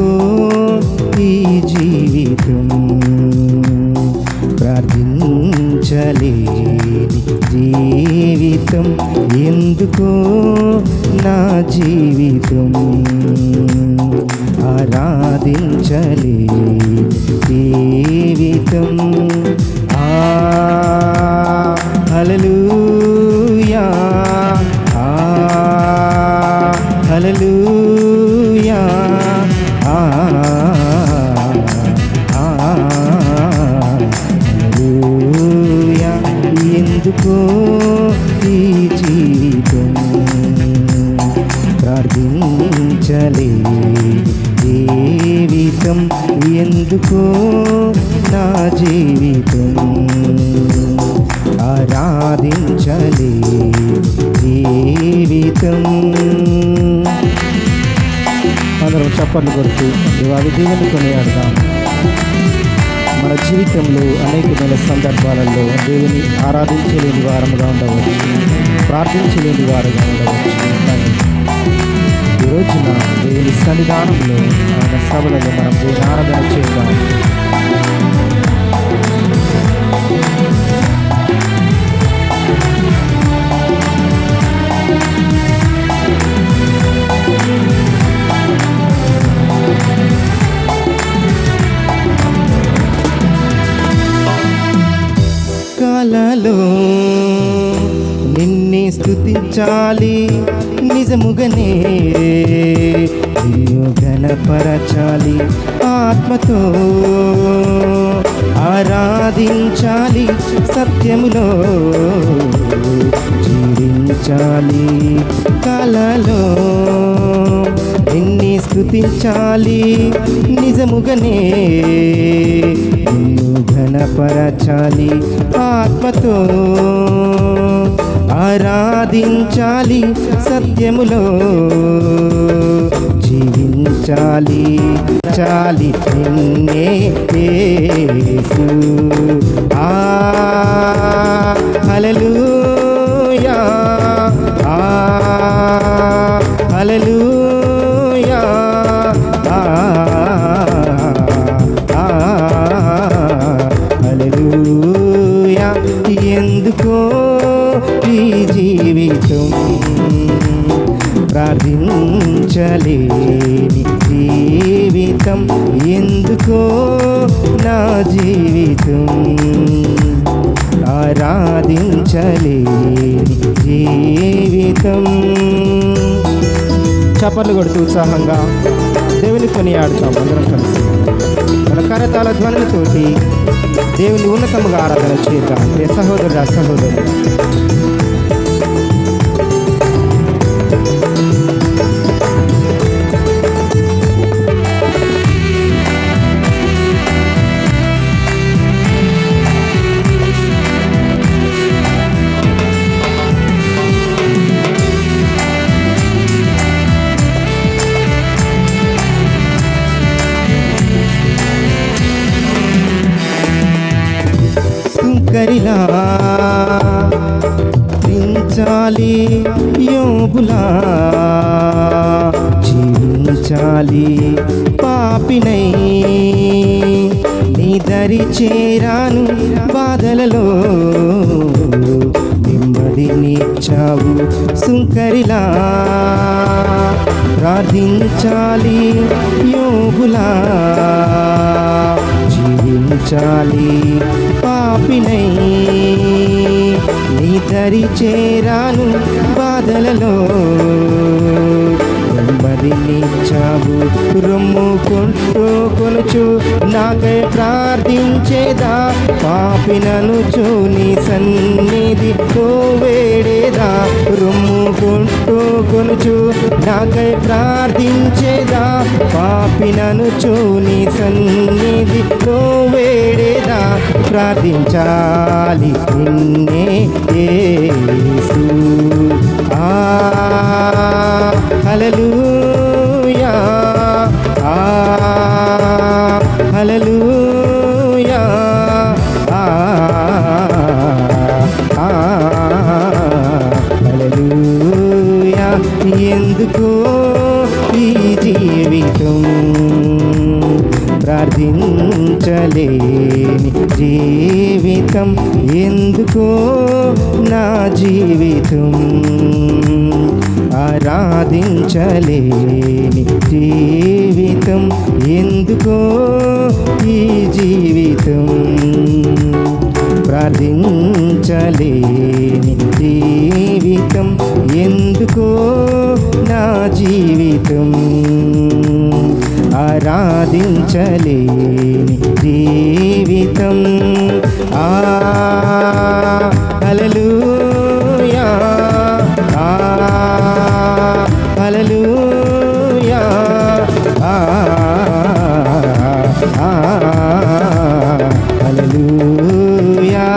ఎందుకో ఈ జీవితం, ప్రార్థించలేని జీవితం, ఎందుకో నా జీవితం, ఆరాధించలేని జీవితం. హల్లెలూయా, హల్లెలూయా, హల్లెలూయా. ఎందుకో ఈ జీవితం, ప్రార్థించలేని జీవితం, ఎందుకో నా జీవితం, ఆరాధించలేని జీవితం. అందరం చప్పట్లు కొడుతూ దేవాది దేవుని కొనియాడదాం. మన జీవితంలో అనేకమైన సందర్భాలలో దేవుని ఆరాధించలేని వారముగా ఉండవచ్చు, ప్రార్థించలేని వారుగా ఉండవచ్చు. కానీ ఈ రోజున దేవుని సన్నిధానంలో ఆయన సభలలో మనం దేవుని ఆరాధన చేద్దాం. కలలో నిన్నే స్తుతించాలి, నిజముగానే నిన్ను ఘనపరచాలి, ఆత్మతో ఆరాధించాలి, సత్యములో జీవించాలి. కలలో నిన్నే స్తుతించాలి, నిజముగానే నిన్ను ఘనపరచాలి, ఆత్మతో ఆరాధించాలి, సత్యములో జీవించాలి. చాలి నిన్నే యేసు, హల్లెలూయా, హల్లెలూయా, హల్లెలూయా. ఎందుకో ఈ జీవితం, ప్రార్థించలేని జీవితం, ఎందుకో నా జీవితం, ఆరాధించలేని జీవితం. చప్పట్లు కొడుతూ ఉత్సాహంగా దేవుని కొనియాడుతాం. అందరం కలిసి మన కరతాళ ధ్వనులతోటి దేవుని ఉన్నతముగా ఆరాధన చేద్దాం. సహోదరుడా, సహోదరుడు, కరిలా దించాలి, యోబులా జీవించాలి, పాపినై నీ దరి చేరాను, బాధలలో నెమ్మదినిచ్చావు, సుంకరిలా ప్రార్థించాలి, యోబులా జీవించాలి, పాపినై నీ దరి చేరాను, బాధలలో నెమ్మదినిచ్చావు. రొమ్ము కొనుచు నాకై ప్రార్థించేదా, పాపిననుచు నీ సన్నిధితో వేడేదా. రొమ్ము కొనుచు నాకై ప్రార్థించేదా, పాపిననుచు నీ సన్నిధితో వేడేదా. ప్రార్థించాలి నిన్నే యేసు, హల్లెలూయా, హల్లెలూయా, హల్లెలూయా. ఎందుకో ఈ జీవితం, ప్రార్థించలేని జీవితం ఎందుకో నా జీవితం, ఆరాధించలేని జీవితం ఎందుకో ఈ జీవితం, ప్రార్థించలేని జీవితం ఎందుకో నా జీవితం, ఆరాధించలేని జీవితం. హల్లెలూయా, హల్లెలూయా, హల్లెలూయా.